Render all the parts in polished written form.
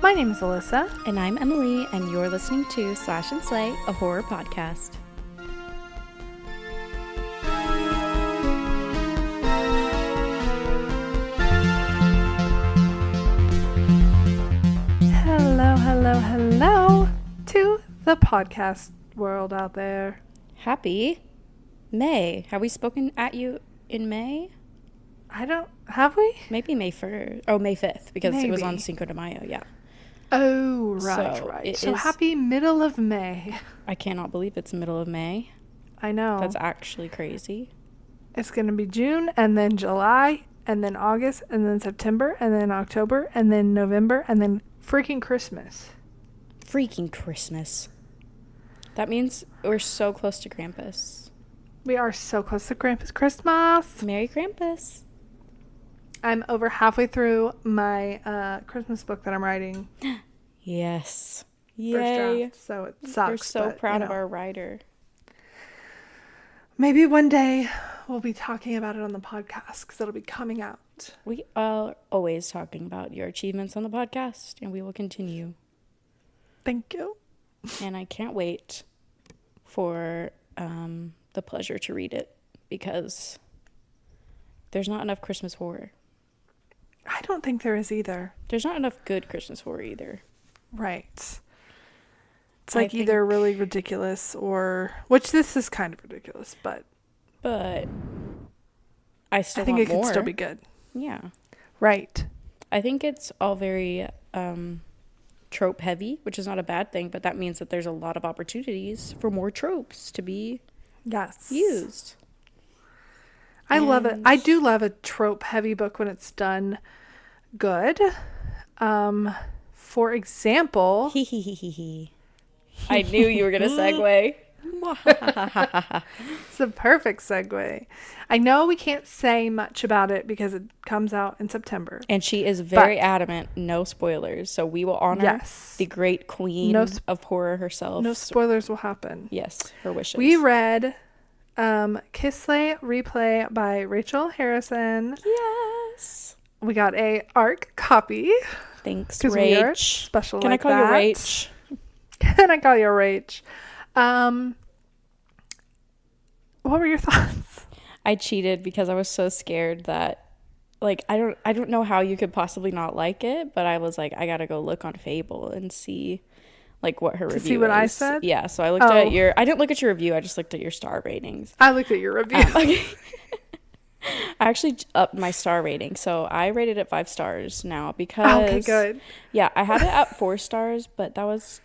My name is Alyssa. And I'm Emily, and you're listening to Slash&Slay, a horror podcast. Hello to the podcast world out there. Happy May. Have we spoken at you in May? Have we? Maybe May 1st. Oh, May 5th, because it was on Maybe. Cinco de Mayo, yeah. Oh, right. So happy middle of May. I cannot believe it's middle of May. I know. That's actually crazy. It's going to be June, and then July, and then August, and then September, and then October, and then November, and then freaking Christmas. Freaking Christmas. That means we're so close to Krampus. We are so close to Krampus Christmas. Merry Krampus. I'm over halfway through my Christmas book that I'm writing. Yes. First Yay. draft, so it sucks. We're so proud of our writer. Maybe one day we'll be talking about it on the podcast because it'll be coming out. We are always talking about your achievements on the podcast, and we will continue. Thank you. And I can't wait for the pleasure to read it, because there's not enough Christmas horror. I don't think there is either. There's not enough good Christmas horror either. Right. It's like either really ridiculous or, which this is kind of ridiculous, but I still think want it more. could still be good. Yeah. Right. I think it's all very trope heavy, which is not a bad thing, but that means that there's a lot of opportunities for more tropes to be used. I love it. I do love a trope heavy book when it's done good. For example, I knew you were going to segue. It's a perfect segue. I know we can't say much about it because it comes out in September. And she is very adamant, no spoilers. So we will honor the great queen of horror herself. No spoilers will happen. Yes, her wishes. We read Kiss, Slay, Replay by Rachel Harrison. Yes. We got a ARC copy. Thanks, Rach. We are special. Can I call you Rach? Can I call you Rach? What were your thoughts? I cheated because I was so scared that, like, I don't know how you could possibly not like it, but I was like, I gotta go look on Fable and see, like, what her review is. To see what I said? Yeah, so I looked at I didn't look at your review, I just looked at your star ratings. I looked at your review. Okay. I actually upped my star rating, so I rated it 5 stars now because... Okay, good. Yeah, I had it at 4 stars, but that was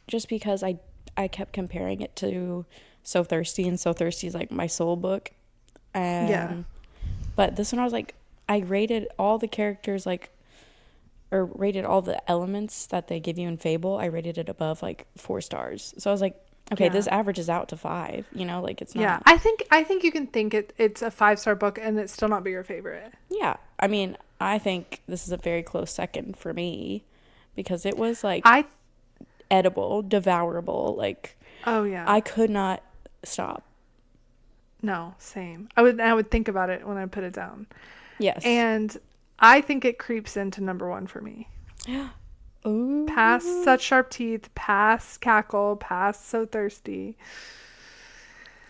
just because I kept comparing it to So Thirsty, and So Thirsty is like my soul book. But this one I was like, I rated all the characters or rated all the elements that they give you in Fable. I rated it above like 4 stars. So I was like, okay, this averages out to 5, like it's not. Yeah, I think you can think it's a 5-star book and it's still not be your favorite. Yeah. I mean, I think this is a very close second for me because it was like edible, devourable, like oh yeah. I could not stop. No, same. I would think about it when I put it down. Yes. And I think it creeps into number 1 for me. Ooh. Past Such Sharp Teeth, past Cackle, past So Thirsty.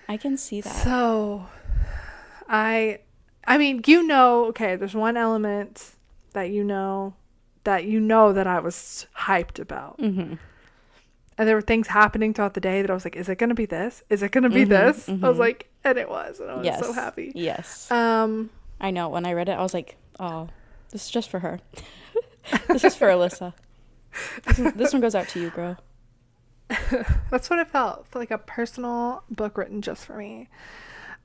I can see that. So I mean, okay, there's one element that that I was hyped about. Mm-hmm. And there were things happening throughout the day that I was like, is it going to be this? Is it going to be this? Mm-hmm. I was like, and it was. And I was so happy. Yes. I know. When I read it, I was like, oh, this is just for her. This is for Alyssa. This one goes out to you, girl. That's what it felt. It felt like a personal book written just for me.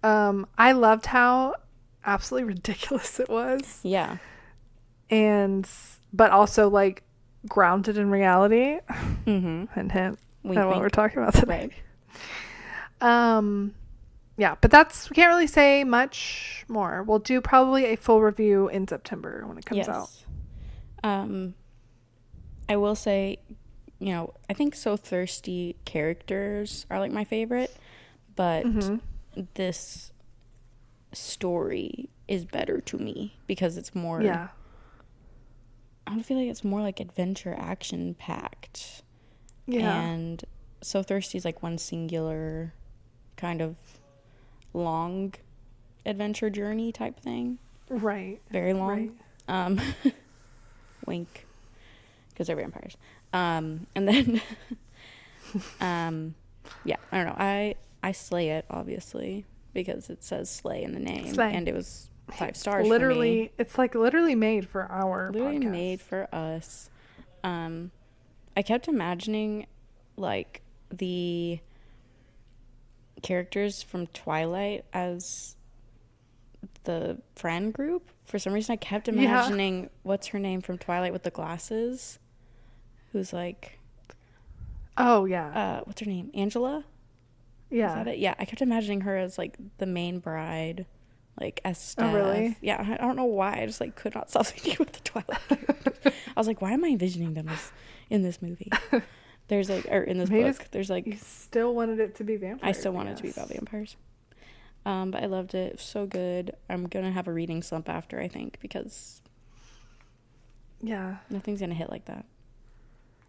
I loved how absolutely ridiculous it was. Yeah. But also like grounded in reality. Mm-hmm. Hint, hint. Wink, And what wink. we're talking about today. Right. Yeah, but we can't really say much more. We'll do probably a full review in September when it comes out. I will say, I think So Thirsty characters are like my favorite, but this story is better to me because it's more I feel like it's more like adventure action packed. Yeah. And So Thirsty is like one singular kind of long adventure journey type thing. Right. Very long. Right. Wink. Because they're vampires. And then, yeah, I don't know. I slay it, obviously, because it says slay in the name. Slay. And it was 5 stars Literally, for me. it's like literally made for our Literally podcast. made for us. I kept imagining, like, the characters from Twilight as the friend group. For some reason, I kept imagining what's her name from Twilight with the glasses, who's like, oh yeah, what's her name, Angela? Yeah. Is that it? Yeah, I kept imagining her as like the main bride, like as Steph. Oh really? Yeah, I don't know why. I just like could not stop thinking about the Twilight characters. I was like, why am I envisioning them as in this movie? There's like, or in this book, there's like. You still wanted it to be vampires. I still wanted it to be about vampires. But I loved it. It was so good. I'm gonna have a reading slump after, I think, because yeah, nothing's gonna hit like that.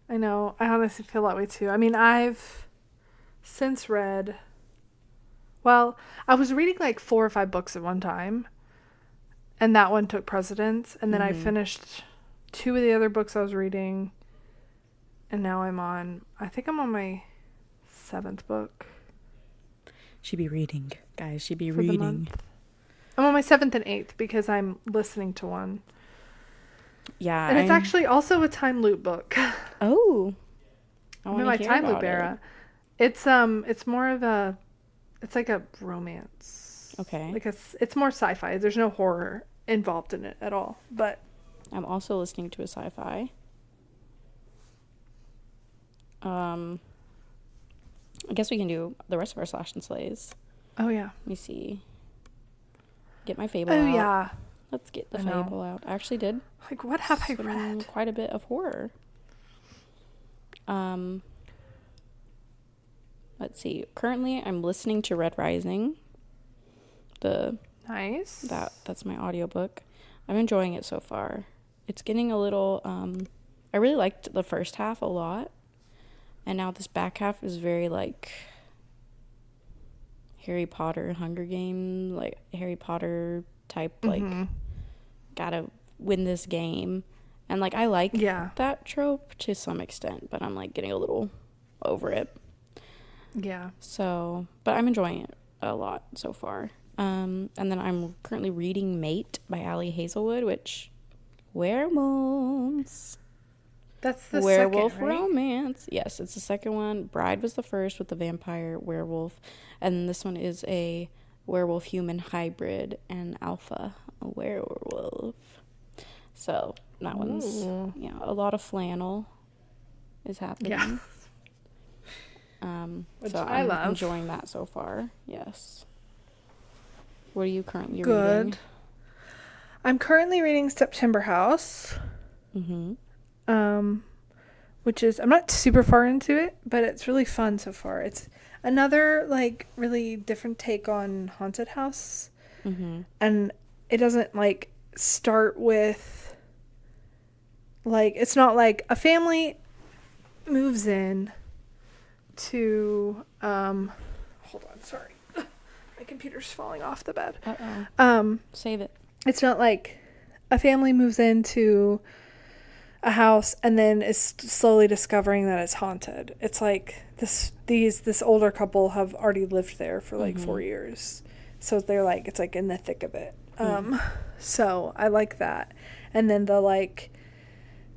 I know. I honestly feel that way too. I mean, I've since read. Well, I was reading like 4 or 5 books at one time, and that one took precedence. And then I finished 2 of the other books I was reading, and now I think I'm on my 7th book. She be reading, guys. She be reading. I'm on my 7th and 8th because I'm listening to one. Yeah, and it's actually also a time loop book. Oh, I'm in my time loop era. It's more of a, it's like a romance. Okay. Like it's more sci-fi. There's no horror involved in it at all. But I'm also listening to a sci-fi. I guess we can do the rest of our Slash and Slays. Oh yeah. Let me see. Get my Fable out. Oh yeah. Let's get the Fable out. I actually did. Like, what have I read? Quite a bit of horror. Let's see. Currently, I'm listening to Red Rising. Nice. That's my audiobook. I'm enjoying it so far. It's getting a little. I really liked the first half a lot, and now this back half is very like Harry Potter, Hunger Games, like Harry Potter type, like gotta win this game. And like I like that trope to some extent, but I'm like getting a little over it. Yeah. So, but I'm enjoying it a lot so far. And then I'm currently reading Mate by Ali Hazelwood, which werewolves. That's the werewolf second, right? romance. Yes, it's the second one. Bride was the first with the vampire werewolf, and this one is a werewolf human hybrid and alpha a werewolf. So that one's a lot of flannel is happening. Yeah. Which so I'm enjoying that so far. Yes. What are you currently reading? Good. I'm currently reading September House. Which is, I'm not super far into it, but it's really fun so far. It's another like really different take on haunted house. And it doesn't like start with like, it's not like a family moves in to hold on, sorry. My computer's falling off the bed. Save it. It's not like a family moves into a house and then is slowly discovering that it's haunted. It's like this older couple have already lived there for like 4 years. So they're like, it's like in the thick of it. So I like that. And then the like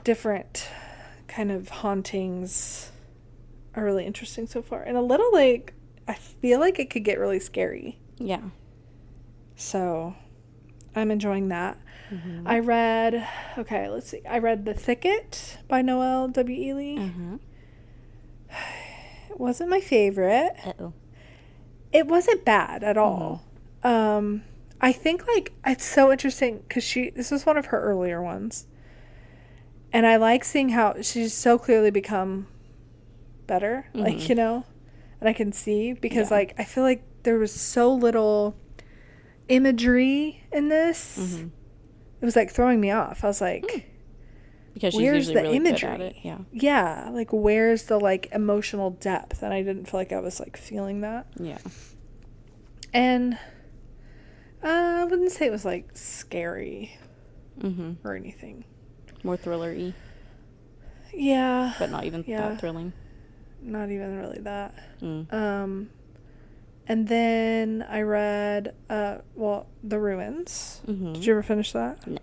different kind of hauntings are really interesting so far. And a little like, I feel like it could get really scary. Yeah. So I'm enjoying that. I read, let's see. I read The Thicket by Noelle W. Ely. It wasn't my favorite. It wasn't bad at all. I think like it's so interesting because this was one of her earlier ones. And I like seeing how she's so clearly become better, like, you know, and I can see because like, I feel like there was so little imagery in this. It was like throwing me off. I was like, Because she's where's usually the really imagery? good at it. Yeah. Yeah, like where's the like emotional depth? And I didn't feel like I was like feeling that. Yeah. And I wouldn't say it was like scary or anything. More thriller-y. Yeah. But not even that thrilling. Not even really that. And then I read, The Ruins. Did you ever finish that? No.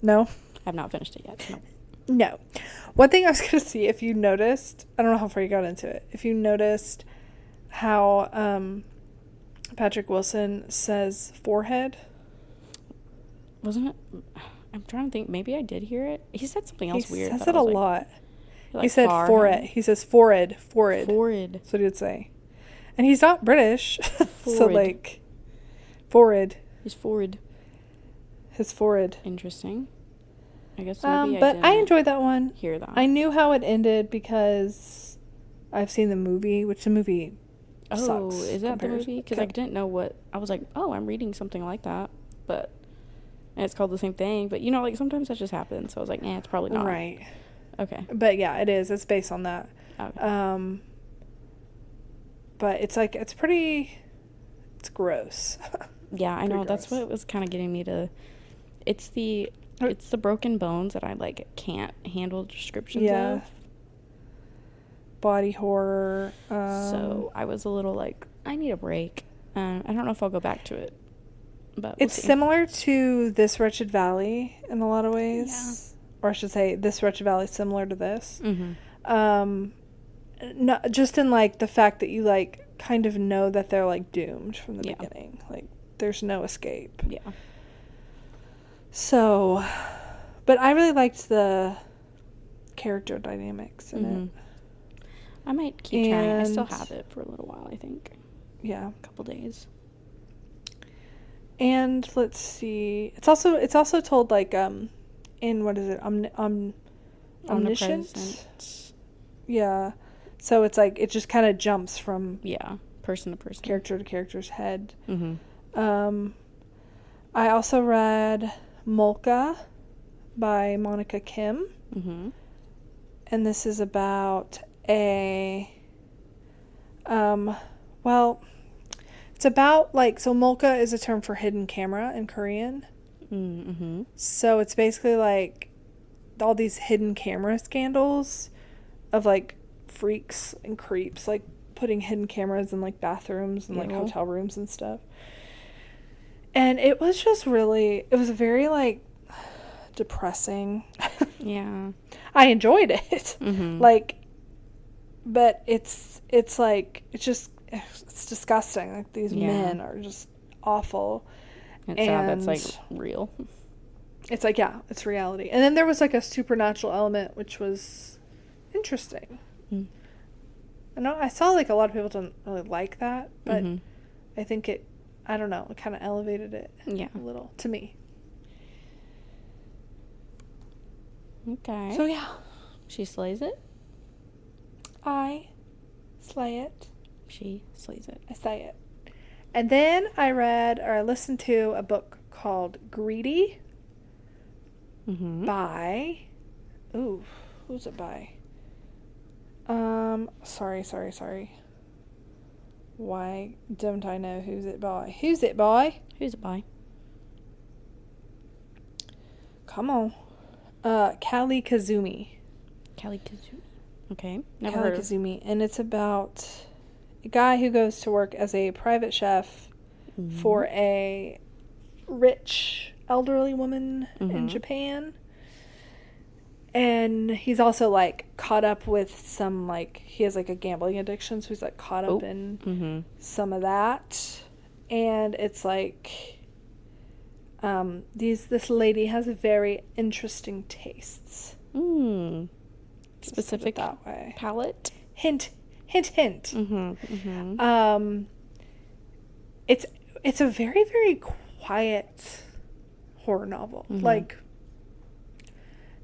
No? I've not finished it yet. No. No. One thing I was going to see, if you noticed, I don't know how far you got into it, if you noticed how Patrick Wilson says forehead. Wasn't it? I'm trying to think. Maybe I did hear it. He said something else weird. He says it a lot. Like he said forehead. He says forehead. Forehead. That's what he would say. And he's not British. So, like, forehead. His forehead. His forehead. Interesting. I guess maybe but I enjoyed that one. Hear that. I knew how it ended because I've seen the movie, which the movie sucks. Oh, is that the movie? Because I didn't know what... I was like, oh, I'm reading something like that. But... And it's called the same thing. But, you know, like, sometimes that just happens. So I was like, it's probably not. Right. Okay. But, yeah, it is. It's based on that. Okay. But it's, like, it's pretty... It's gross. Yeah, I know. That's what was kind of getting me to... It's the broken bones that I, like, can't handle descriptions of. Body horror. So I was a little like, I need a break. I don't know if I'll go back to it. But it's similar to This Wretched Valley in a lot of ways. Yeah. Or I should say, This Wretched Valley is similar to this. Not just in, like, the fact that you, like, kind of know that they're, like, doomed from the beginning. Like, there's no escape. Yeah. So, but I really liked the character dynamics in it. I might keep trying. I still have it for a little while, I think. Yeah. A couple days. And let's see. It's also told, like, in, what is it? Omniscient? Yeah. So it's like, it just kind of jumps from... Yeah. Person to person. Character to character's head. I also read Molka by Monica Kim. And this is about it's about, like, so Molka is a term for hidden camera in Korean. So it's basically, like, all these hidden camera scandals of, like, freaks and creeps, like, putting hidden cameras in, like, bathrooms and, like, hotel rooms and stuff. And it was just really, it was very, like, depressing. Yeah. I enjoyed it. Like, but it's like, it's disgusting. Like, these men are just awful. It's sad that's, like, real. It's like, yeah, it's reality. And then there was, like, a supernatural element, which was interesting. I know I saw, like, a lot of people don't really like that, but I think it kind of elevated it a little to me. Okay. So, yeah. She slays it? I slay it. She slays it. I say it. And then I listened to a book called Greedy by... Ooh, who's it by? Sorry. Why don't I know who's it by? Who's it by? Come on. Kali Kazumi. Okay. Never heard of Kazumi. And it's about a guy who goes to work as a private chef for a rich elderly woman in Japan. And he's also, like, caught up with some, like, he has, like, a gambling addiction, so he's, like, caught up in some of that. And it's, like, this lady has very interesting tastes. Specific that way. palette? Hint. It's a very, very quiet horror novel. Like,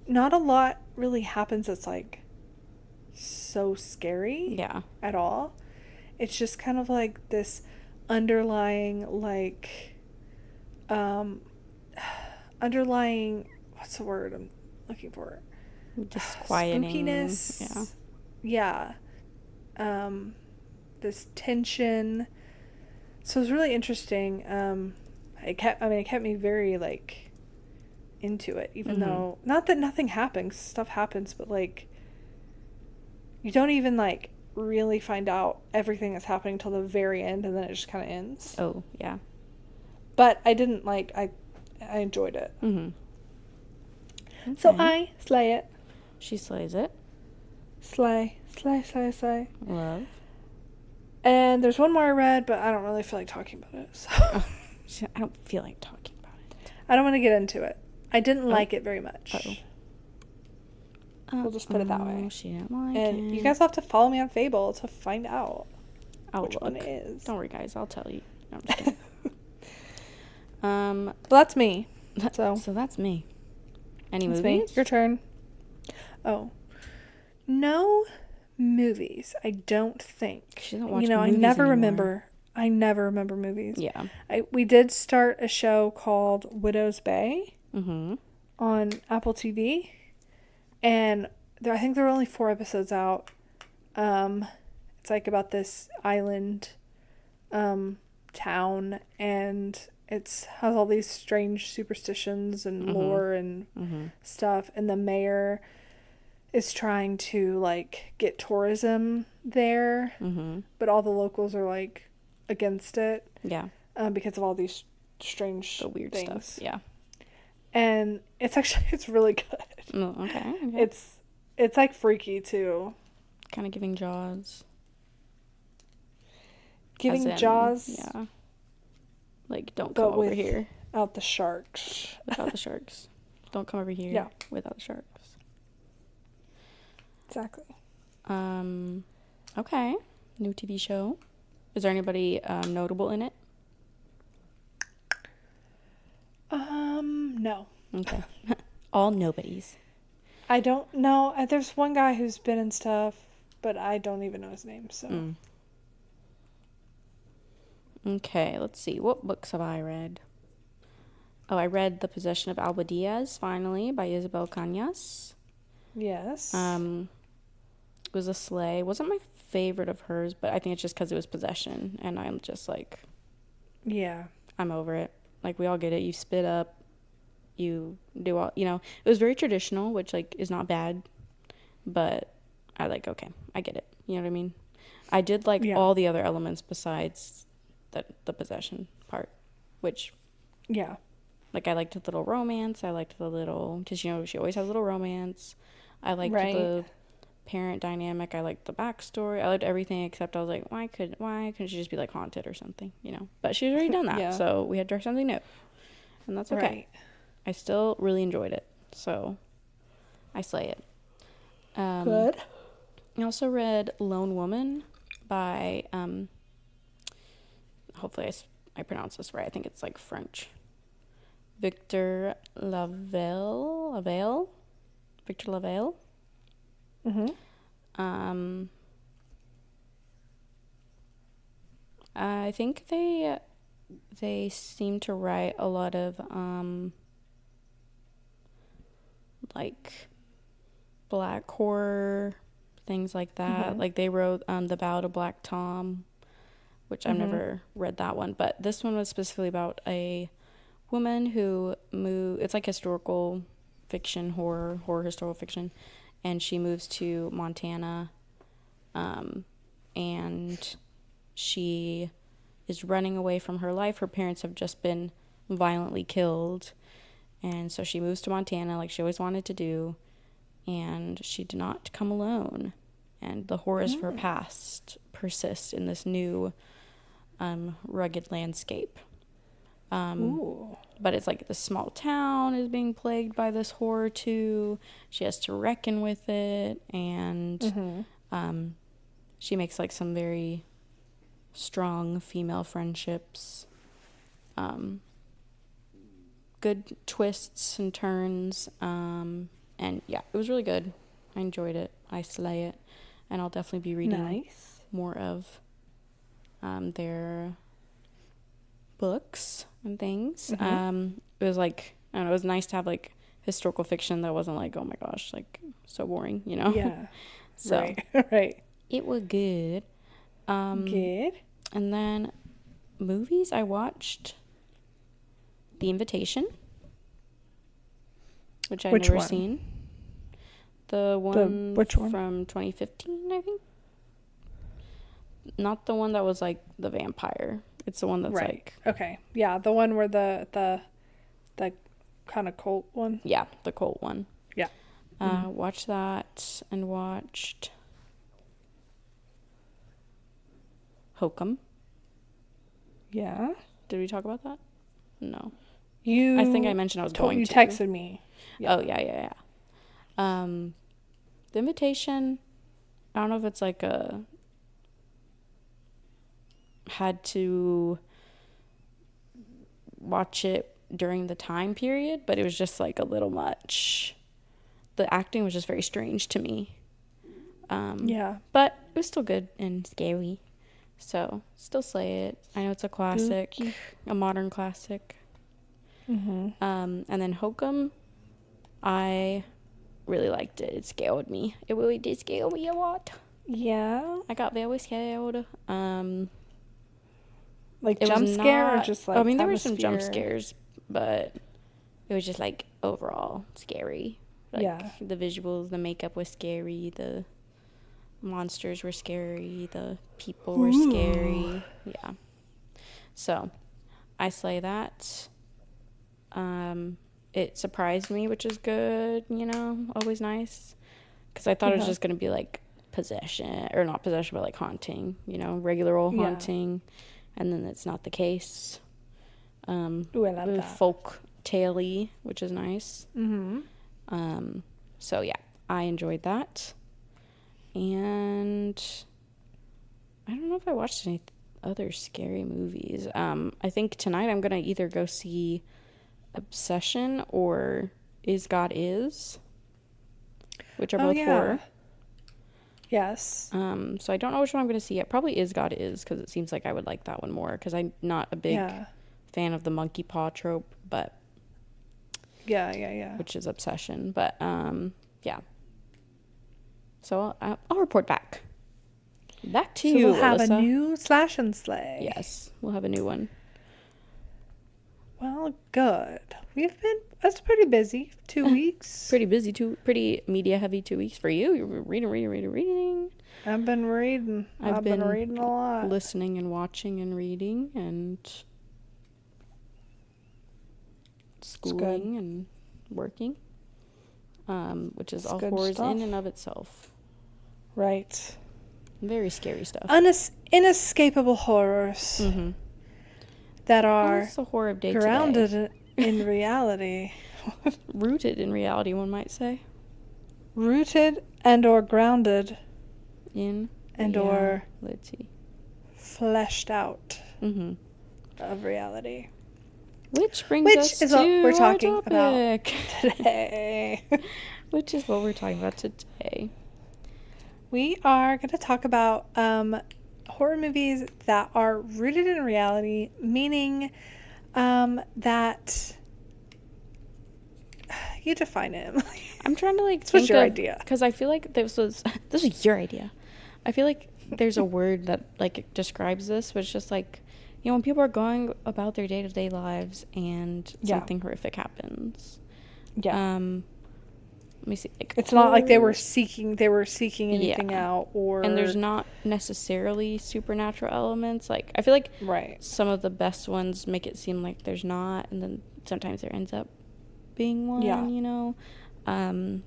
not a lot really happens that's, like, so scary at all. It's just kind of like this underlying, like, what's the word I'm looking for? Disquieting. Spookiness. Yeah. This tension. So it was really interesting. It kept me very, like, into it, even though, not that nothing happens, stuff happens, but, like, you don't even, like, really find out everything that's happening until the very end, and then it just kind of ends. Oh, yeah. But I didn't, like, I enjoyed it. Okay. So I slay it. She slays it. Slay. Slay. Love. And there's one more I read, but I don't really feel like talking about it. So I don't feel like talking about it. I don't want to get into it. I didn't like it very much. We'll just put it that way. She didn't like and it. You guys have to follow me on Fable to find out which one it is. Don't worry, guys. I'll tell you. No, I'm just kidding. Well, that's me. So that's me. Any that's movies? Me. Your turn. Oh. No movies, I don't think. She doesn't watch movies I never remember movies. Yeah. We did start a show called Widow's Bay on Apple TV. And I think there are only 4 episodes out. It's like about this island town, and it has all these strange superstitions and lore and stuff. And the mayor is trying to, like, get tourism there, but all the locals are, like, against it. Yeah. Because of all these strange weird things. stuff. Yeah. And it's really good. Oh, okay. It's like freaky too. Kind of giving Jaws. Jaws. Yeah. Like, don't come over here. Without the sharks. Without the sharks. Don't come over here. Yeah. Without the sharks. Exactly. Okay. New TV show. Is there anybody notable in it? No. Okay. All nobodies. I don't know. There's one guy who's been in stuff, but I don't even know his name, so. Okay, let's see. What books have I read? Oh, I read The Possession of Alba Diaz, finally, by Isabel Cañas. Yes. It was a slay. Wasn't my favorite of hers, but I think it's just because it was possession, and I'm just like... Yeah. I'm over it. Like, we all get it. You spit up. You do all... it was very traditional, which, like, is not bad, but okay, I get it. You know what I mean? I did like all the other elements besides the possession part, which... Yeah. Like, I liked the little romance. I liked the little... Because, she always has a little romance. I liked the parent dynamic. I liked the backstory. I liked everything except I was like, why couldn't she just be, like, haunted or something, But she's already done that, so we had to try something new. And that's okay. Right. I still really enjoyed it, so I slay it. Good. I also read Lone Woman by, hopefully I pronounce this right. I think it's, like, French. Victor Lavelle. Victor Lavelle. I think they seem to write a lot of like black horror, things like that. Like, they wrote The Ballad of Black Tom, which I've never read that one, but this one was specifically about a woman who moved. It's like historical fiction, horror historical fiction, and she moves to Montana, and she is running away from her life. Her parents have just been violently killed, and so she moves to Montana like she always wanted to do, and she did not come alone, and the horrors of her past persist in this new rugged landscape. But it's like the small town is being plagued by this horror too. She has to reckon with it, and she makes like some very strong female friendships. Good twists and turns. And yeah, it was really good. I enjoyed it. I slay it, and I'll definitely be reading more of their books and things. It was like, I don't know, it was nice to have like historical fiction that wasn't like, oh my gosh, like so boring, you know? Yeah. So Right. Right. it was good. Good. And then movies, I watched The Invitation, which I'd Which never one? seen. The one which one? from 2015, I think. Not the one that was like the vampire. It's the one that's Right. like, Okay. Yeah, the one where the kind of cult one. yeah, the cult one. Yeah. Watched that and watched Hokum. Yeah. Did we talk about that? No. You. I think I mentioned I was going You to. texted me. Yeah. Oh, yeah. The Invitation, I don't know if it's like had to watch it during the time period, but it was just like a little much. The acting was just very strange to me. Yeah. But it was still good and scary. So, still slay it. I know it's a classic, a modern classic. Mm-hmm. And then Hokum, I really liked it. It scared me. It really did scare me a lot. Yeah. I got very scared. Like jump scare or just like I mean, there were some jump atmosphere? scares, but it was just like overall scary. Like, Yeah. the visuals, the makeup was scary, the monsters were scary, the people were scary. Yeah. So, I slay that. It surprised me, which is good, you know, always nice. Because I thought it was just going to be like possession, or not possession, but like haunting, you know, regular old haunting. And then it's not the case. Ooh, I love that. Folk tale-y, which is nice. Mm-hmm. So yeah, I enjoyed that. And I don't know if I watched any other scary movies. I think tonight I'm gonna either go see Obsession or Is God Is, which are both horror. Yes. So I don't know which one I'm going to see yet. Probably Is God Is, because it seems like I would like that one more, because I'm not a big fan of the monkey paw trope, but Yeah. which is Obsession. But yeah. So I'll report back. Back to you, we'll have Alyssa. a new Slash&Slay. Yes, we'll have a new one. Well, good. That's pretty busy. 2 weeks. Pretty busy, pretty media heavy 2 weeks for you. You're reading. I've been reading. I've been reading a lot. Listening and watching and reading and schooling and working, which is all horrors in and of itself. Right. Very scary stuff. Inescapable horrors that are It's a horror of day grounded in reality. Rooted in reality, one might say. Rooted and or grounded In and or reality. fleshed out of reality. Which brings us is to what we're talking our about topic today. Which is what we're talking about today. We are going to talk about horror movies that are rooted in reality, meaning that you define it. I'm trying to This was your idea. Because I feel like this was your idea. I feel like there's a word that like describes this, which is just like, you know, when people are going about their day-to-day lives and something horrific happens. Yeah. Let me see. Like, it's not like they were seeking anything out, or and there's not necessarily supernatural elements. Like, I feel like some of the best ones make it seem like there's not, and then sometimes there ends up being one. You know.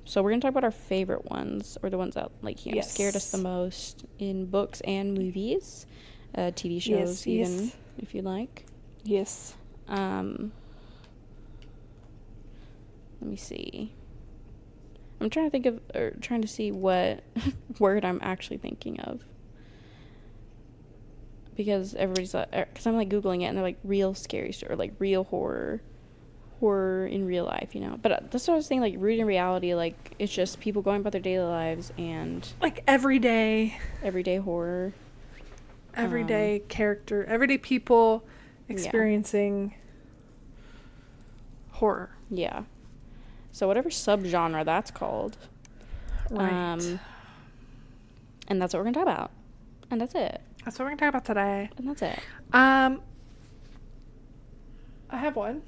So we're gonna talk about our favorite ones, or the ones that like scared us the most in books and movies, TV shows, even if you like. Yes. Let me see. I'm trying to think of, or trying to see what word I'm actually thinking of. Because everybody's like, because I'm like Googling it and they're like real scary story, or like real horror in real life, you know. But that's what I was saying, like rooted in reality, like it's just people going about their daily lives and like everyday horror. Everyday everyday people experiencing horror. Yeah. So whatever subgenre that's called. Right. And that's what we're going to talk about. And that's it. That's what we're going to talk about today. And that's it. I have one.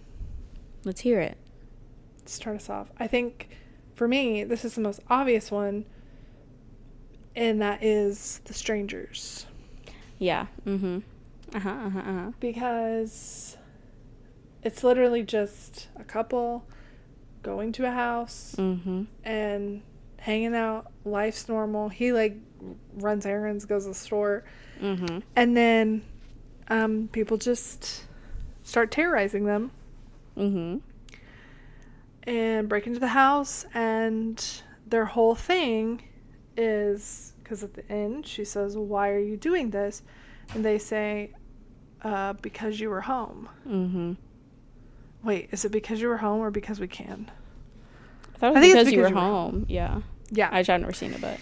Let's hear it. Start us off. I think for me, this is the most obvious one, and that is The Strangers. Yeah. Because it's literally just a couple going to a house and hanging out. Life's normal. He like runs errands, goes to the store, and then people just start terrorizing them. And break into the house, and their whole thing is, because at the end she says, "Why are you doing this?" And they say, "Because you were home." Wait, is it because you were home or because we can? I thought it was because you were home. Yeah. I've never seen it, but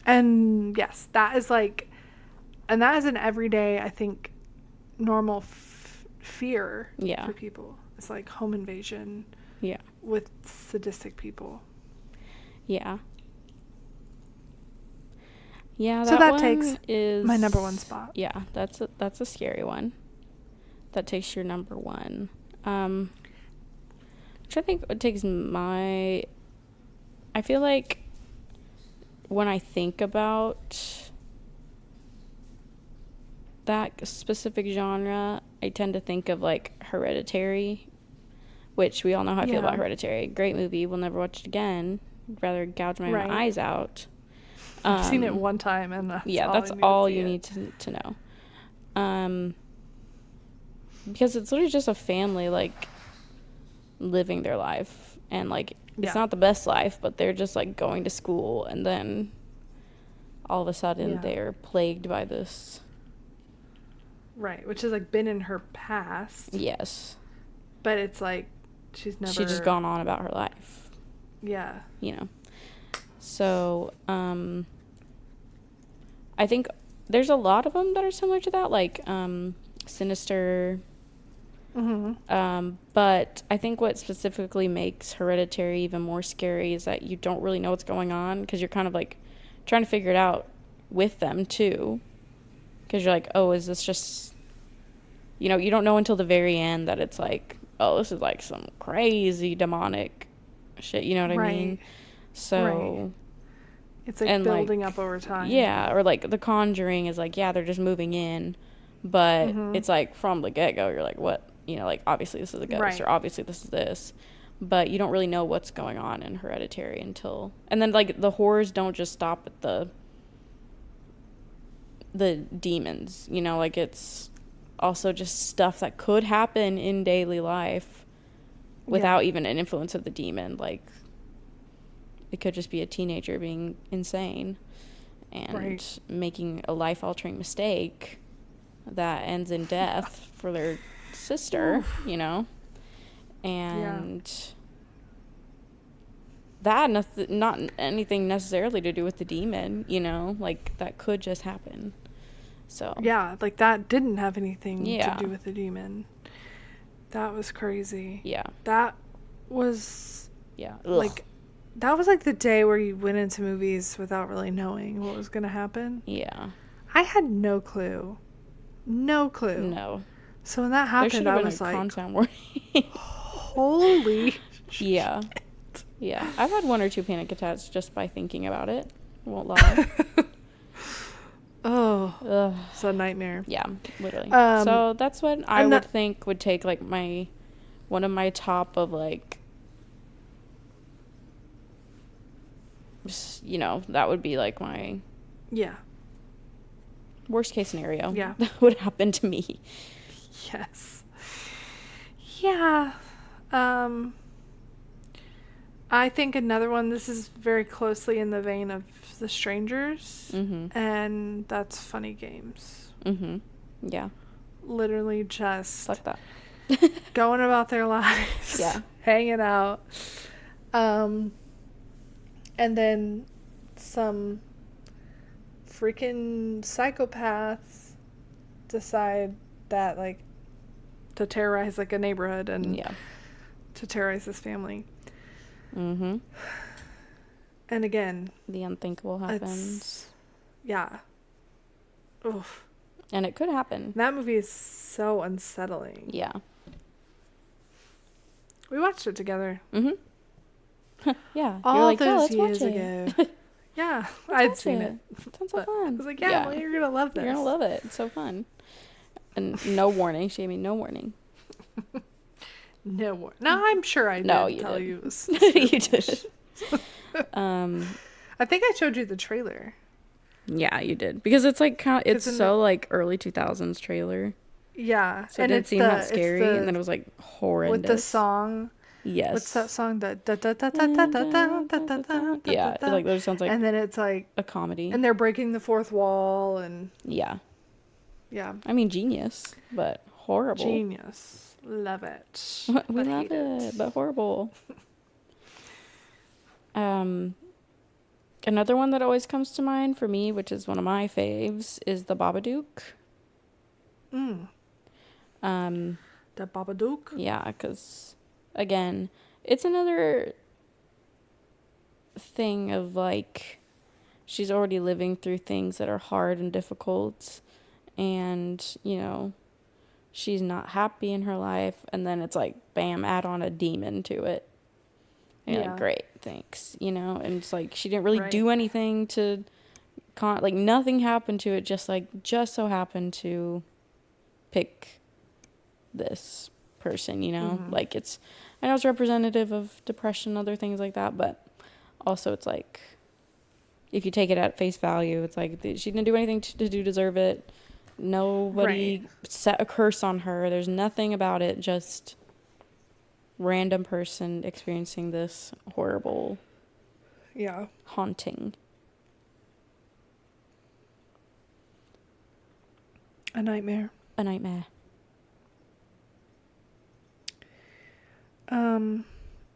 and yes, that is like, and that is an everyday, I think, normal fear for people. It's like home invasion with sadistic people. Yeah, so that takes my number one spot. Yeah, that's a scary one. That takes your number one. Which I think it takes I feel like when I think about that specific genre, I tend to think of like Hereditary, which we all know how I feel about Hereditary. Great movie. We'll never watch it again. I'd rather gouge my own eyes out. I've seen it one time, and that's all you need to know. Because it's literally just a family like living their life, and like it's not the best life, but they're just like going to school, and then all of a sudden they're plagued by this. Right, which has like been in her past. Yes. But it's like she's just gone on about her life. Yeah. You know. So, I think there's a lot of them that are similar to that, like Sinister. But I think what specifically makes Hereditary even more scary is that you don't really know what's going on, because you're kind of like trying to figure it out with them too. Because you're like, oh, is this just, you don't know until the very end that it's like, oh, this is like some crazy demonic shit, you know what I mean? So it's like building up over time. Yeah, or like The Conjuring is like, yeah, they're just moving in, but it's like from the get-go you're like, what? Like obviously this is a ghost, or obviously this is this, but you don't really know what's going on in Hereditary until, and then like the horrors don't just stop at the demons, like it's also just stuff that could happen in daily life without even an influence of the demon. Like it could just be a teenager being insane and making a life-altering mistake that ends in death for their sister. And that not anything necessarily to do with the demon, like that could just happen. So like that didn't have anything to do with the demon. That was crazy. That was like that was like the day where you went into movies without really knowing what was going to happen. I had no clue. No. So when that happened, I was like, content warning. Holy shit. Yeah. I've had one or two panic attacks just by thinking about it. I won't lie. It's a nightmare. Yeah, literally. So that's what I would think would take like one of my top of like, that would be like my worst case scenario. That would happen to me. Yes. Yeah. I think another one, this is very closely in the vein of The Strangers, and that's Funny Games. Yeah. Literally just like that. going about their lives. Hanging out. And then some freaking psychopaths decide that, like, to terrorize like a neighborhood and Yeah. to terrorize this family. Mm-hmm. And again, The unthinkable happens. Yeah. Oof. And it could happen. That movie is so unsettling. Yeah. We watched it together. Mm-hmm. Yeah. All You're like, those let's watch years it. ago. Yeah, I'd seen it. Sounds so fun. I was like, yeah, well, you're going to love this. You're going to love it. It's so fun. And no warning. She gave me no warning. No warning. No, I'm sure I did No, you tell did. you. It was You did. I think I showed you the trailer. Yeah, you did. Because it's like it's so like early 2000s trailer. Yeah. So it didn't seem that scary, and then it was like horrendous. With the song. Yes. What's that song? Yeah, it like literally sounds like, and then it's like a comedy. And they're breaking the fourth wall, and yeah. I mean, genius, but horrible. Genius. Love it. We love it, but horrible. Another one that always comes to mind for me, which is one of my faves, is The Babadook. The Babadook? Yeah, because, again, it's another thing of, like, she's already living through things that are hard and difficult, and, you know, she's not happy in her life, and then it's like, bam, add on a demon to it. And you're like, great, thanks, you know? And it's like, she didn't really do anything to, like, nothing happened to it, just so happened to pick this person, you know? Mm-hmm. Like, I know it's representative of depression and other things like that, but also it's like, if you take it at face value, it's like, she didn't do anything to deserve it. Nobody set a curse on her. There's nothing about it, just random person experiencing this horrible haunting. A nightmare.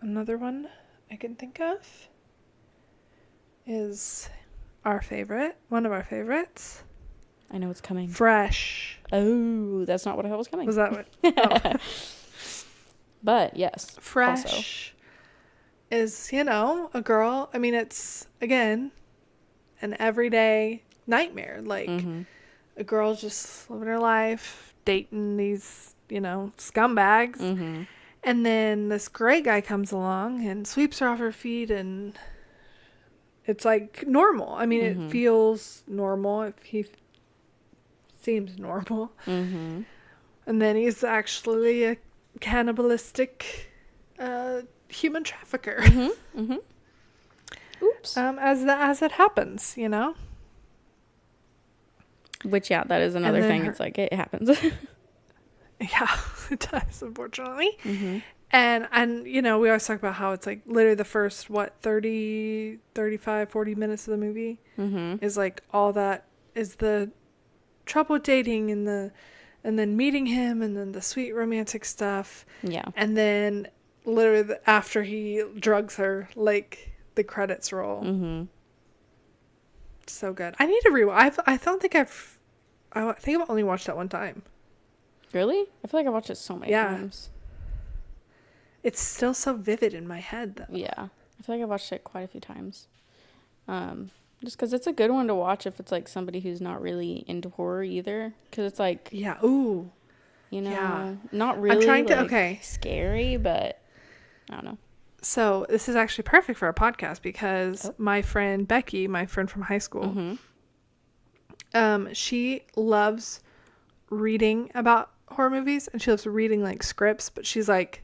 Another one I can think of is one of our favorites. I know it's coming. Fresh. Oh, that's not what I thought was coming. Was that what? Oh. But yes. Fresh also is, a girl. I mean, it's, again, an everyday nightmare. Like, a girl's just living her life, dating these, scumbags. Mm-hmm. And then this great guy comes along and sweeps her off her feet, and it's like normal. I mean, it feels normal if he seems normal. Mm-hmm. And then he's actually a cannibalistic human trafficker. Mm-hmm. Mm-hmm. Oops. As it happens, Which, that is another thing. It's like, it happens. Yeah, it does, unfortunately. Mm-hmm. And we always talk about how it's like literally the first, 30, 35, 40 minutes of the movie is like all that is the trouble with dating and then meeting him and then the sweet romantic stuff. Yeah. And then literally after he drugs her, like the credits roll. Mm-hmm. So good. I need to rewatch. I think I've only watched that one time. Really? I feel like I watched it so many times. It's still so vivid in my head, though. Yeah. I feel like I watched it quite a few times. Just because it's a good one to watch if it's, like, somebody who's not really into horror either. Because it's, like... Yeah. Ooh. Not really, I'm trying to, scary, but... I don't know. So, this is actually perfect for a podcast because my friend Becky, my friend from high school, she loves reading about horror movies, and she loves reading like scripts, but she's like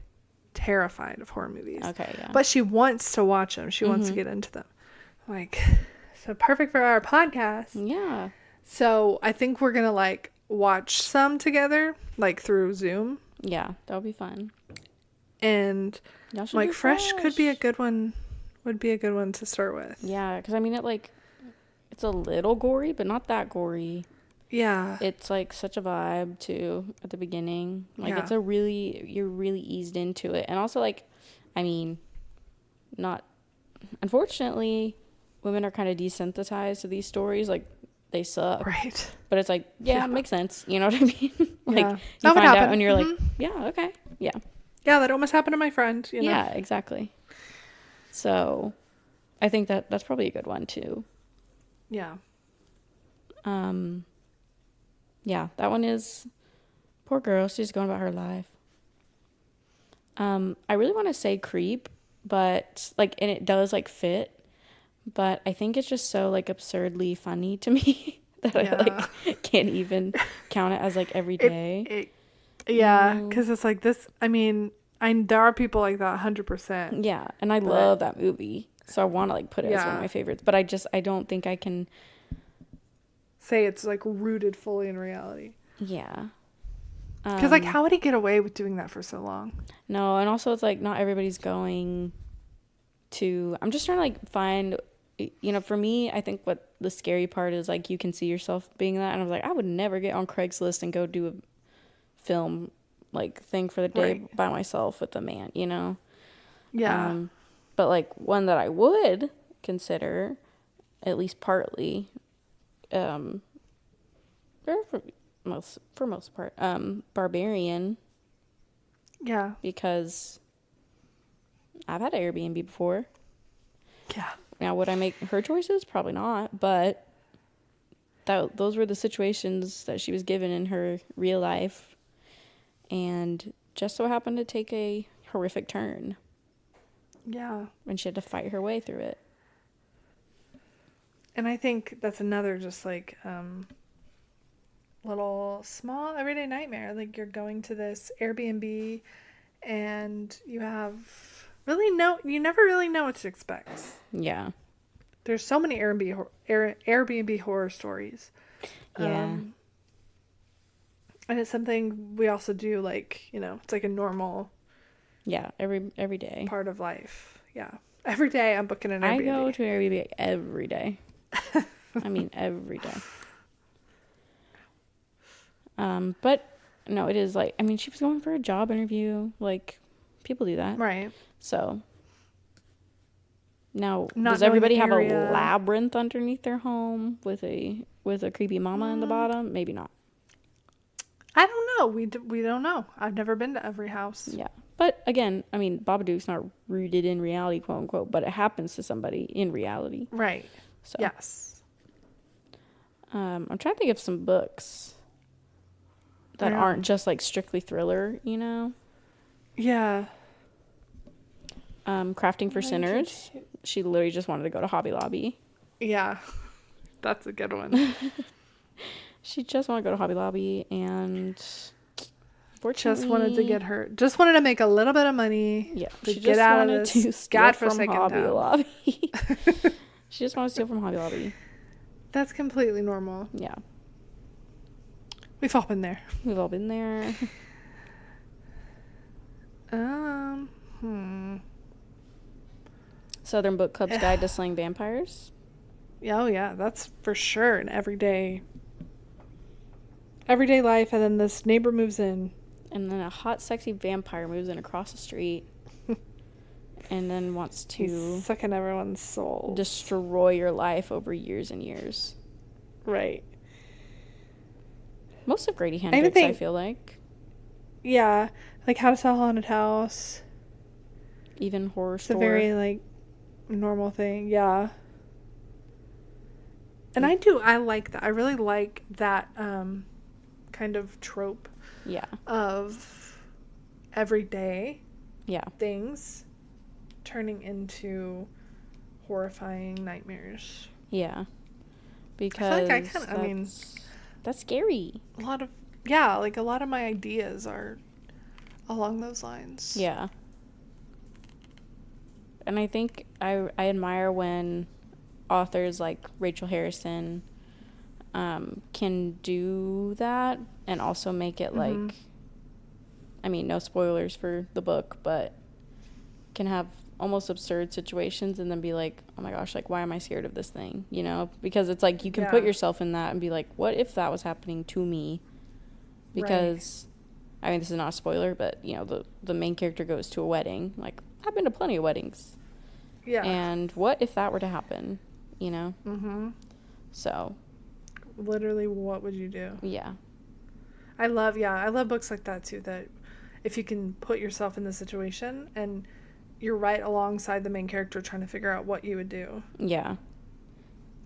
terrified of horror movies. Okay, yeah. But she wants to watch them. She wants to get into them. Like, so perfect for our podcast. Yeah. So I think we're gonna like watch some together, like through Zoom. Yeah, that'll be fun. And like Fresh could be a good one. Would be a good one to start with. Yeah, because I mean it's a little gory, but not that gory. Yeah. It's like such a vibe too at the beginning. Like it's you're really eased into it. And also like, I mean, unfortunately, women are kind of desensitized to these stories. Like they suck. Right. But it's like, yeah, it makes sense. You know what I mean? Like, Yeah. you That would find out happen. and you're like, yeah, okay. Yeah. Yeah, that almost happened to my friend, you know? Yeah, exactly. So I think that's probably a good one too. Yeah. Yeah, that one is poor girl. She's going about her life. I really want to say creep, but like, and it does like fit, but I think it's just so like absurdly funny to me that I like can't even count it as like every day. Yeah, because it's like this. I mean, there are people like that 100%. Yeah, and I love that movie, so I want to like put it as one of my favorites, but I don't think I can say it's like rooted fully in reality. Yeah. Because like, how would he get away with doing that for so long? No, and also it's like not everybody's going to. I'm just trying to like find, you know, for me, I think what the scary part is like you can see yourself being that, and I was like, I would never get on Craigslist and go do a film like thing for the day by myself with a man, you know. Yeah. But like one that I would consider, at least partly, or for most part, Barbarian. Yeah. Because I've had Airbnb before. Yeah. Now, would I make her choices? Probably not. But those were the situations that she was given in her real life. And just so happened to take a horrific turn. Yeah. And she had to fight her way through it. And I think that's another just like little small everyday nightmare. Like you're going to this Airbnb and you have you never really know what to expect. Yeah. There's so many Airbnb horror stories. Yeah. And it's something we also do, like, you know, it's like a normal every day part of life. Yeah. Every day I'm booking an Airbnb. I go to an Airbnb every day. I mean, every day. But no, it is like, I mean, she was going for a job interview. Like, people do that. Right. So, now, Not does everybody have a area. labyrinth underneath their home with a creepy mama in the bottom? Maybe not. I don't know. We don't know. I've never been to every house. Yeah. But again, I mean, Babadook's not rooted in reality, quote unquote, but it happens to somebody in reality. Right. So. Yes. I'm trying to think of some books that aren't just like strictly thriller, you know? Yeah. Crafting for Sinners. She literally just wanted to go to Hobby Lobby. Yeah. That's a good one. She just wanted to go to Hobby Lobby and just wanted to make a little bit of money. Yeah. To get out of this godforsaken Hobby town. Lobby. She just wanted to steal from Hobby Lobby. That's completely normal. Yeah. We've all been there. We've all been there. Southern Book Club's Guide to Slaying Vampires. Oh yeah, that's for sure an everyday life, and then this neighbor moves in. And then a hot, sexy vampire moves in across the street. And then wants to... He's sucking everyone's soul. Destroy your life over years and years. Right. Most of Grady Hendrix, I feel like. Yeah. Like How to Sell a Haunted House. Even Horror Store. It's a very, like, normal thing. Yeah. And I like that. I really like that kind of trope. Yeah. Of everyday things turning into horrifying nightmares. Yeah. Because that's scary. A lot of my ideas are along those lines. Yeah. And I think I admire when authors like Rachel Harrison can do that and also make it like, I mean, no spoilers for the book, but can have almost absurd situations and then be like, oh my gosh, like, why am I scared of this thing? You know, because it's like you can put yourself in that and be like, what if that was happening to me? Because I mean, this is not a spoiler, but you know, the main character goes to a wedding. Like, I've been to plenty of weddings. Yeah. And what if that were to happen? You know? So. literally, what would you do? Yeah. I love books like that too, that if you can put yourself in the situation and you're right alongside the main character trying to figure out what you would do. Yeah.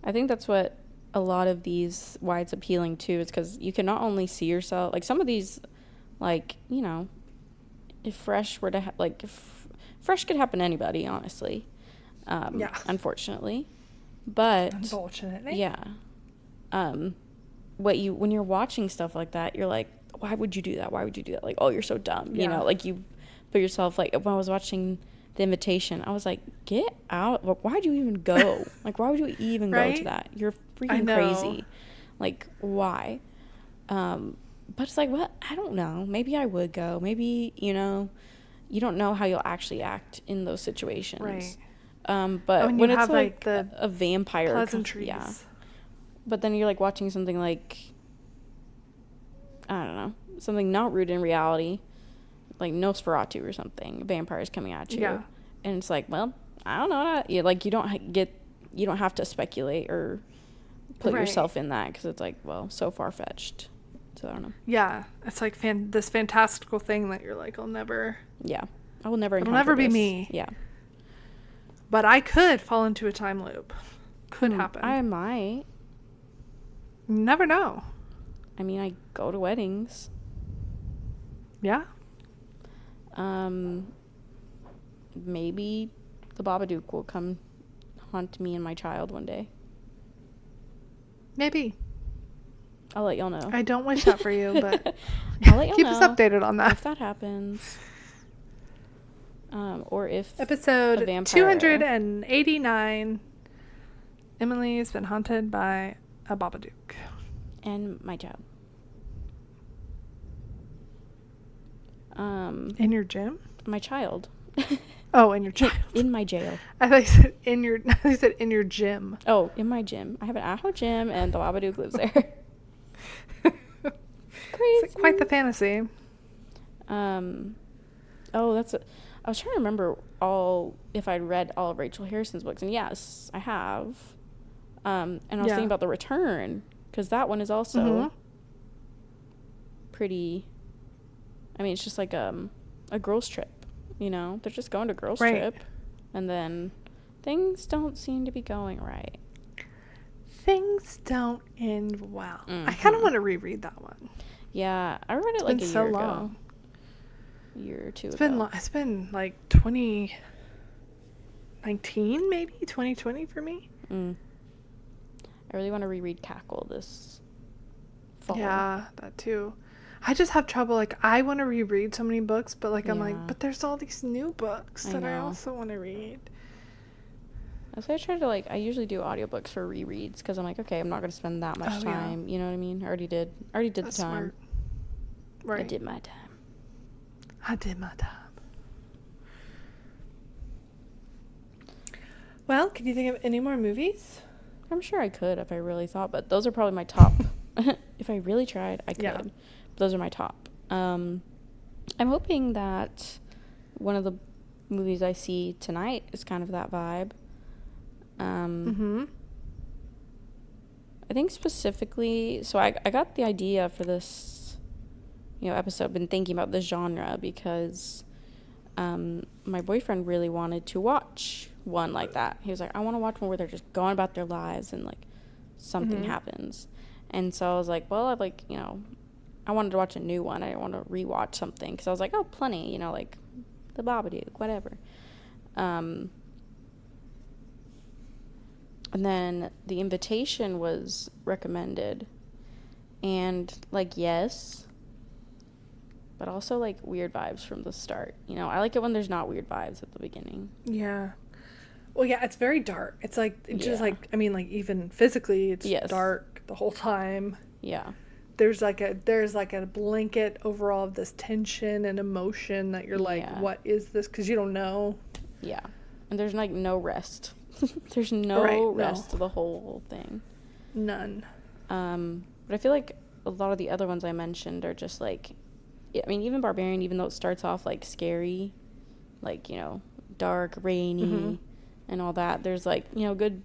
I think that's what a lot of these, why it's appealing too, is because you can not only see yourself, like some of these, like, you know, if Fresh were to, if Fresh could happen to anybody, honestly. Yeah. Unfortunately. But. Unfortunately. Yeah. When you're watching stuff like that, you're like, why would you do that? Why would you do that? Like, oh, you're so dumb. Yeah. You know, like you put yourself, like when I was watching The Invitation, I was like, get out. Why'd you even go? Like, why would you even right? go to that? You're freaking crazy. Like, why? But it's like, well, I don't know. Maybe I would go. Maybe, you know, you don't know how you'll actually act in those situations. Right. But when it's like the a vampire. Pleasantries. Yeah. But then you're like watching something like, I don't know, something not rooted in reality, like Nosferatu or something. Vampires coming at you. Yeah. And it's like, well, I don't know. You don't have to speculate or put yourself in that, because it's like, well, so far fetched. So I don't know. Yeah, it's like this fantastical thing that you're like, I'll never. Yeah, I will never. It'll never be me. Yeah. But I could fall into a time loop. Could happen. I might. You never know. I mean, I go to weddings. Yeah. Maybe the Babadook will come haunt me and my child one day. Maybe. I'll let y'all know. I don't wish that for you, but I'll let y'all keep know us updated on that. if that happens. Or if episode a vampire. 289, Emily's been haunted by a Babadook. And my child. In your gym? My child. Oh, in your child. In my jail. I thought you said in your gym. Oh, in my gym. I have an at-home gym, and the Babadook lives there. Crazy. It's quite the fantasy. I was trying to remember if I'd read all of Rachel Harrison's books, and yes, I have. And I was thinking about The Return, because that one is also pretty. I mean, it's just like a girls' trip, you know? They're just going to a girls' trip, and then things don't seem to be going right. Things don't end well. Mm-hmm. I kind of want to reread that one. Yeah, I read it like a year ago. A year or two ago. It's been like 2019, maybe 2020 for me. I really want to reread Cackle this fall. Yeah, that too. I just have trouble. Like, I want to reread so many books, but like I'm like, but there's all these new books that I also want to read. That's why I try to I usually do audiobooks for rereads, because I'm like, okay, I'm not going to spend that much time. You know what I mean? I already did the time. Smart. Right. I did my time. Well, can you think of any more movies? I'm sure I could if I really thought, but those are probably my top. If I really tried, I could. Yeah. Those are my top. I'm hoping that one of the movies I see tonight is kind of that vibe. I think specifically, so I got the idea for this, episode. I've been thinking about this genre because my boyfriend really wanted to watch one like that. He was like, I want to watch one where they're just going about their lives and something happens. And so I was like, well, I wanted to watch a new one. I didn't want to rewatch something because I was like, oh, plenty, The Babadook, whatever. And then The Invitation was recommended. And, yes, but also, weird vibes from the start. I like it when there's not weird vibes at the beginning. Yeah. Well, yeah, it's very dark. It's just even physically, it's dark the whole time. Yeah. There's a blanket overall of this tension and emotion that you're what is this? Because you don't know. Yeah. And there's no rest. There's no rest to the whole thing. None. But I feel like a lot of the other ones I mentioned are just even Barbarian, even though it starts off scary, dark, rainy, and all that, there's good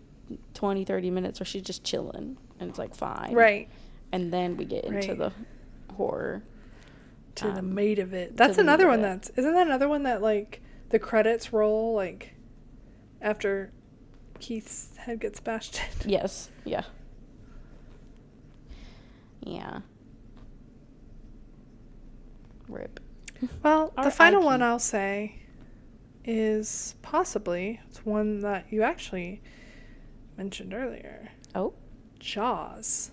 20-30 minutes where she's just chilling and it's like fine. Right. And then we get into the horror. To the meat of it. That's another one isn't that another one that, like, the credits roll, like, after Keith's head gets bashed in? Yes. Yeah. Yeah. Rip. Well, the final one I'll say is possibly, it's one that you actually mentioned earlier. Oh? Jaws.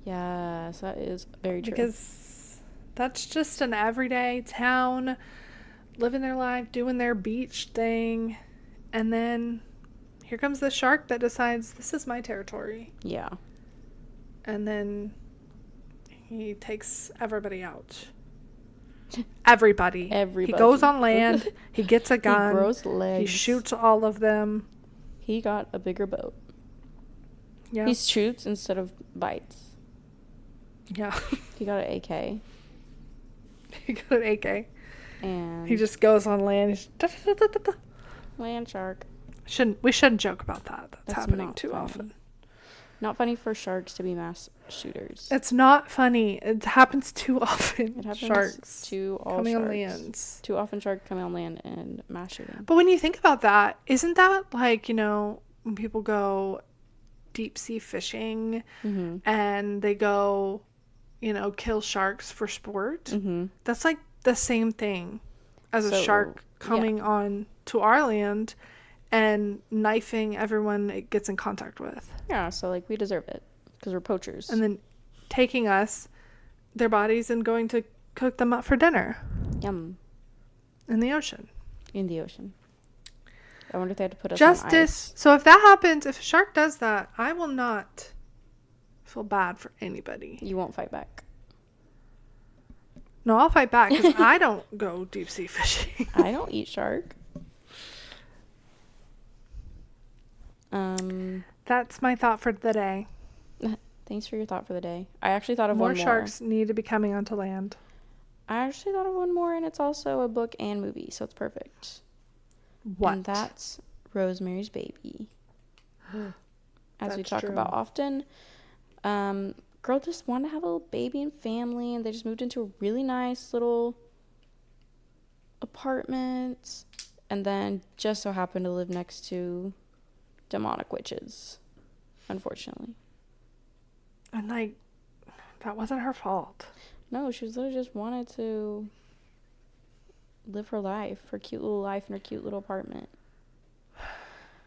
Yes, that is very true. Because that's just an everyday town, living their life, doing their beach thing, and then here comes the shark that decides, this is my territory. Yeah. And then he takes everybody out. Everybody. He goes on land. He gets a gun. He grows legs. He shoots all of them. He got a bigger boat. Yeah. He shoots instead of bites. Yeah. He got an AK. He got an AK. And he just goes on land. He's land shark. We shouldn't joke about that. That's happening too often. Not funny for sharks to be mass shooters. It's not funny. It happens too often. It happens sharks to all coming sharks. on land. Too often sharks coming on land and mass shooting. But when you think about that, isn't that like, when people go deep sea fishing and they go, kill sharks for sport? Mm-hmm. That's like the same thing as a shark coming on to our land and knifing everyone it gets in contact with. Yeah, so like we deserve it because we're poachers. And then taking their bodies and going to cook them up for dinner. Yum. In the ocean. I wonder if they had to put us Justice. on ice. So if that happens, if a shark does that, I will not feel bad for anybody. You won't fight back. No, I'll fight back because I don't go deep sea fishing. I don't eat shark. That's my thought for the day. Thanks for your thought for the day. I actually thought of one more. More sharks need to be coming onto land. I actually thought of one more, and it's also a book and movie, so it's perfect. What? And that's Rosemary's Baby. As we talk true. about often, girl just wanted to have a little baby and family, and they just moved into a really nice little apartment, and then just so happened to live next to demonic witches, unfortunately. And that wasn't her fault. No, she was literally just wanted to live her life, her cute little life in her cute little apartment.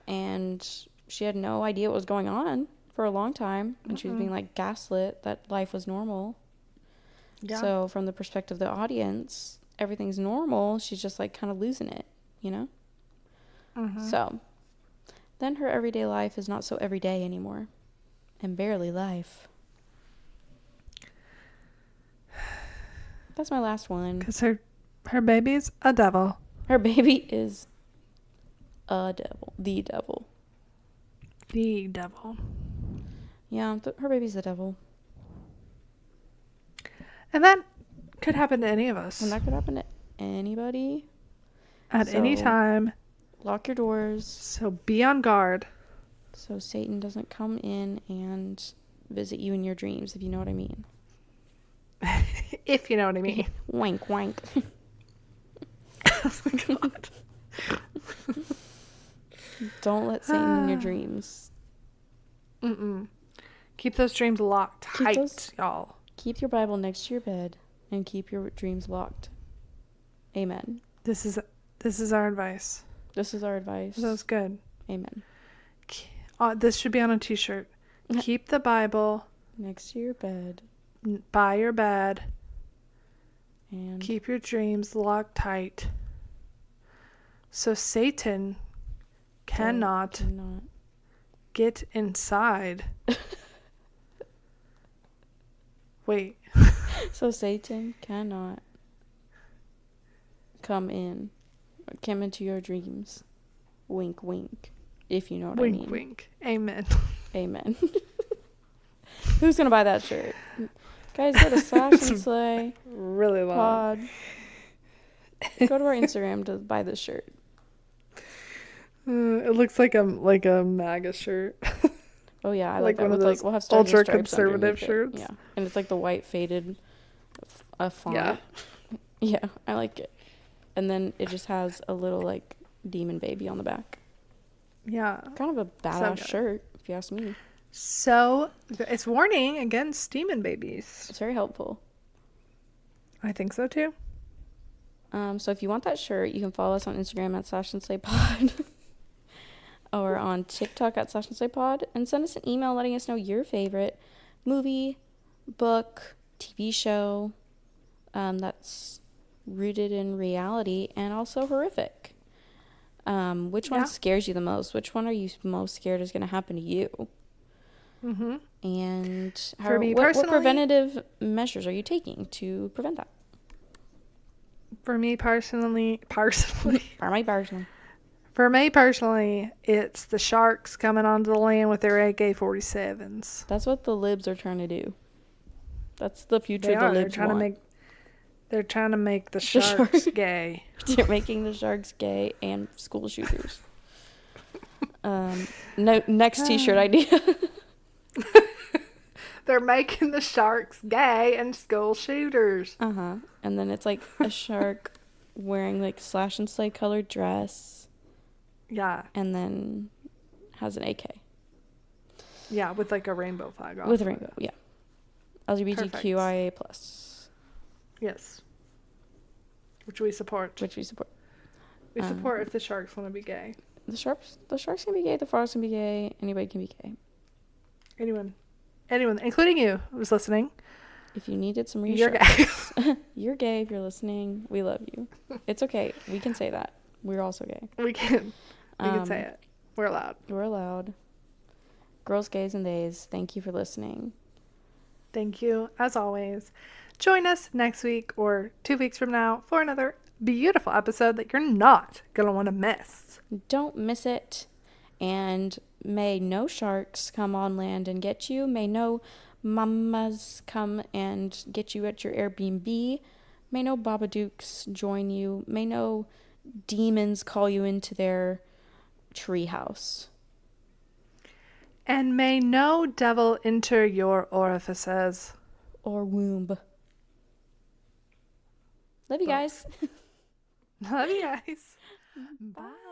And she had no idea what was going on for a long time. And she was being gaslit that life was normal. Yeah. So from the perspective of the audience, everything's normal. She's just kind of losing it, So then her everyday life is not so everyday anymore. And barely life. That's my last one. Because her baby's a devil. Her baby is a devil. The devil. The devil. Yeah, her baby's the devil. And that could happen to any of us. And that could happen to anybody. At any time. Lock your doors. So be on guard. So Satan doesn't come in and visit you in your dreams, if you know what I mean. If you know what I mean. Wank, wank. Oh my God. Don't let Satan in your dreams. Keep those dreams locked tight, y'all. Keep your Bible next to your bed and keep your dreams locked. Amen. This is our advice. This is our advice. That was good. Amen. This should be on a t-shirt. Keep the Bible next to your bed. By your bed. And keep your dreams locked tight. So Satan cannot get inside. Wait. So Satan cannot come into your dreams. Wink, wink. If you know what I mean. Wink, wink. Amen. Amen. Who's going to buy that shirt? Guys, go to Slash&Slay. Really long. Pod. Go to our Instagram to buy this shirt. It looks like a MAGA shirt. Oh yeah, I like Like that one of with like those we'll have stars and ultra stripes conservative underneath it. shirts. Yeah, and it's like the white faded font. Yeah. Yeah, I like it. And then it just has a little like demon baby on the back. Yeah. Kind of a badass shirt, if you ask me. So it's warning against demon babies. It's very helpful. I think so too. So if you want that shirt, you can follow us on Instagram at Slash&Slay Pod or on TikTok at Slash&Slay Pod, and send us an email letting us know your favorite movie, book, TV show that's rooted in reality and also horrific. Which one scares you the most? Which one are you most scared is going to happen to you? Mm-hmm. And For me what personally, preventative measures are you taking to prevent that? For me personally, it's the sharks coming onto the land with their AK-47s. That's what the libs are trying to do. That's the future the libs want. They're trying to make the sharks gay. They're making the sharks gay and school shooters. No, next T-shirt idea. They're making the sharks gay and school shooters. Uh-huh. And then it's like a shark wearing like Slash&Slay colored dress. Yeah. And then has an AK. Yeah, with like a rainbow flag on. With a rainbow, yeah. LGBTQIA+. Yes. Which we support. We support if the sharks want to be gay. The sharks can be gay, the frogs can be gay, anybody can be gay. Anyone, including you who's listening. If you needed some reassurance, you're gay. You're gay if you're listening. We love you. It's okay. We can say that. We're also gay. We can say it. We're allowed. Girls, gays, and theys, thank you for listening. Thank you, as always. Join us next week or 2 weeks from now for another beautiful episode that you're not going to want to miss. Don't miss it. And may no sharks come on land and get you. May no mamas come and get you at your Airbnb. May no Babadooks join you. May no demons call you into their treehouse. And may no devil enter your orifices. Or womb. Love you guys. Love you guys. Bye.